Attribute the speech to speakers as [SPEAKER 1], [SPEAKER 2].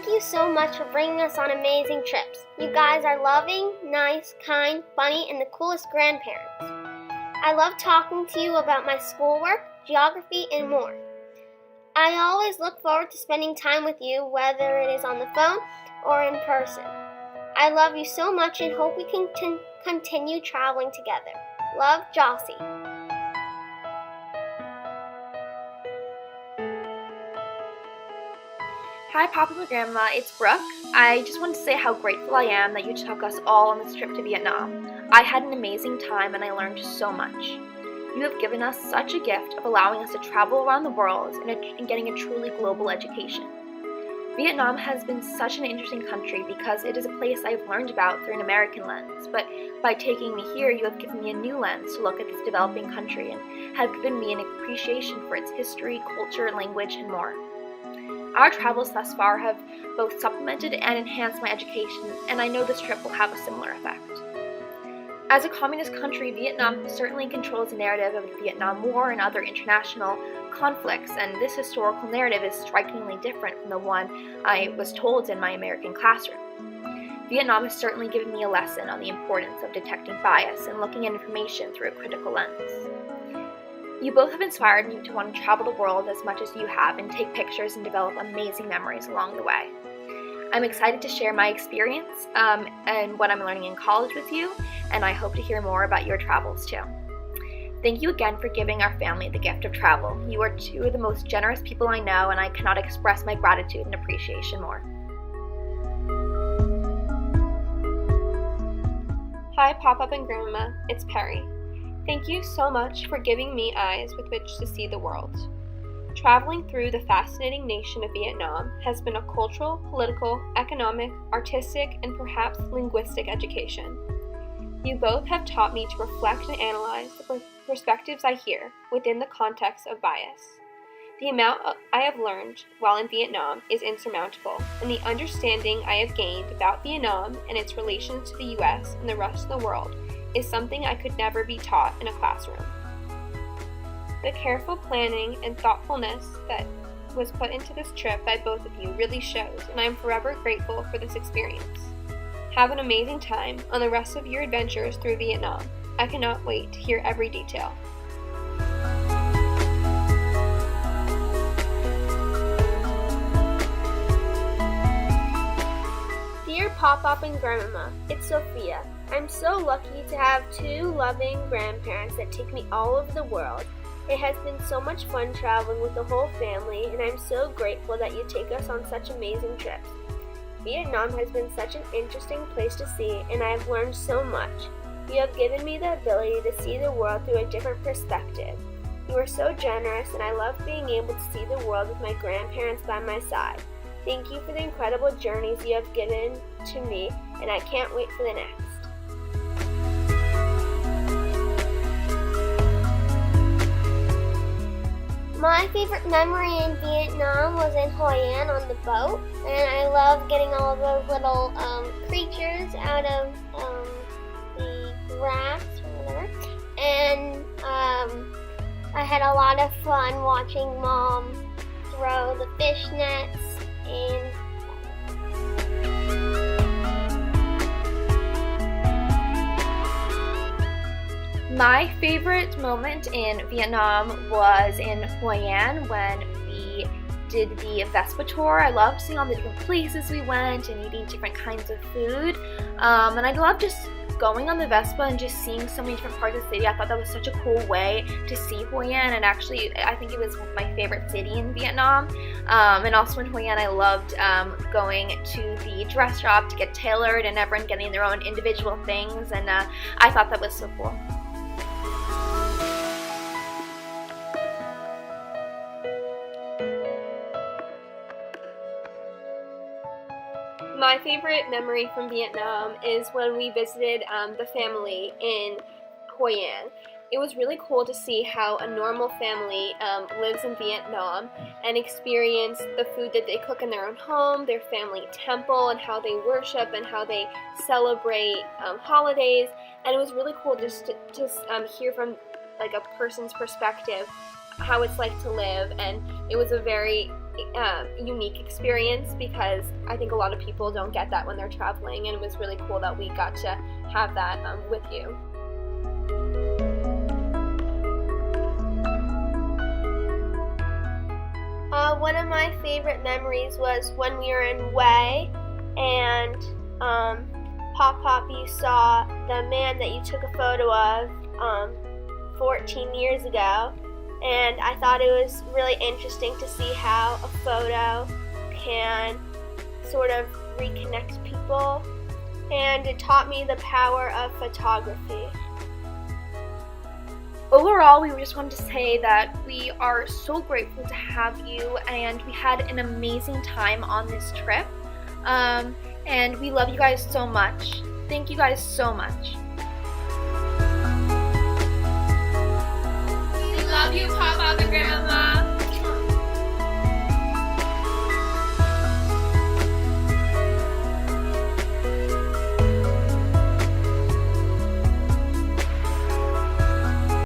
[SPEAKER 1] Thank you so much for bringing us on amazing trips. You guys are loving, nice, kind, funny, and the coolest grandparents. I love talking to you about my schoolwork, geography, and more. I always look forward to spending time with you, whether it is on the phone or in person. I love you so much and hope we can continue traveling together. Love, Jossie.
[SPEAKER 2] Hi, Poppop and Grandma, it's Brooke. I just wanted to say how grateful I am that you took us all on this trip to Vietnam. I had an amazing time and I learned so much. You have given us such a gift of allowing us to travel around the world and getting a truly global education. Vietnam has been such an interesting country because it is a place I have learned about through an American lens, but by taking me here, you have given me a new lens to look at this developing country and have given me an appreciation for its history, culture, language, and more. Our travels thus far have both supplemented and enhanced my education, and I know this trip will have a similar effect. As a communist country, Vietnam certainly controls the narrative of the Vietnam War and other international conflicts, and this historical narrative is strikingly different from the one I was told in my American classroom. Vietnam has certainly given me a lesson on the importance of detecting bias and looking at information through a critical lens. You both have inspired me to want to travel the world as much as you have and take pictures and develop amazing memories along the way. I'm excited to share my experience and what I'm learning in college with you, and I hope to hear more about your travels too. Thank you again for giving our family the gift of travel. You are two of the most generous people I know, and I cannot express my gratitude and appreciation more.
[SPEAKER 3] Hi, Poppop and Grandma, it's Perry. Thank you so much for giving me eyes with which to see the world. Traveling through the fascinating nation of Vietnam has been a cultural, political, economic, artistic, and perhaps linguistic education. You both have taught me to reflect and analyze the perspectives I hear within the context of bias. The amount I have learned while in Vietnam is insurmountable, and the understanding I have gained about Vietnam and its relations to the US and the rest of the world is something I could never be taught in a classroom. The careful planning and thoughtfulness that was put into this trip by both of you really shows, and I am forever grateful for this experience. Have an amazing time on the rest of your adventures through Vietnam. I cannot wait to hear every detail.
[SPEAKER 1] Dear Poppop and Grandmama, it's Sophia. I'm so lucky to have two loving grandparents that take me all over the world. It has been so much fun traveling with the whole family, and I'm so grateful that you take us on such amazing trips. Vietnam has been such an interesting place to see, and I have learned so much. You have given me the ability to see the world through a different perspective. You are so generous, and I love being able to see the world with my grandparents by my side. Thank you for the incredible journeys you have given to me, and I can't wait for the next. My favorite memory in Vietnam was in Hoi An on the boat, and I love getting all of those little creatures out of the grass or whatever. And I had a lot of fun watching Mom throw the fish nets and
[SPEAKER 2] My favorite moment in Vietnam was in Hoi An when we did the Vespa tour. I loved seeing all the different places we went and eating different kinds of food. And I loved just going on the Vespa and just seeing so many different parts of the city. I thought that was such a cool way to see Hoi An, and actually I think it was my favorite city in Vietnam. And also in Hoi An I loved going to the dress shop to get tailored and everyone getting their own individual things, and I thought that was so cool.
[SPEAKER 3] My favorite memory from Vietnam is when we visited the family in Hoi An. It was really cool to see how a normal family lives in Vietnam and experience the food that they cook in their own home, their family temple, and how they worship and how they celebrate holidays. And it was really cool just to hear from like a person's perspective how it's like to live, and it was a very unique experience, because I think a lot of people don't get that when they're traveling, and it was really cool that we got to have that with you.
[SPEAKER 1] One of my favorite memories was when we were in Way, and Poppop, you saw the man that you took a photo of 14 years ago, and I thought it was really interesting to see how a photo can sort of reconnect people, and it taught me the power of photography.
[SPEAKER 2] Overall, we just wanted to say that we are so grateful to have you, and we had an amazing time on this trip. And we love you guys so much. Thank you guys so much.
[SPEAKER 3] We love you, Poppop and Grandmama.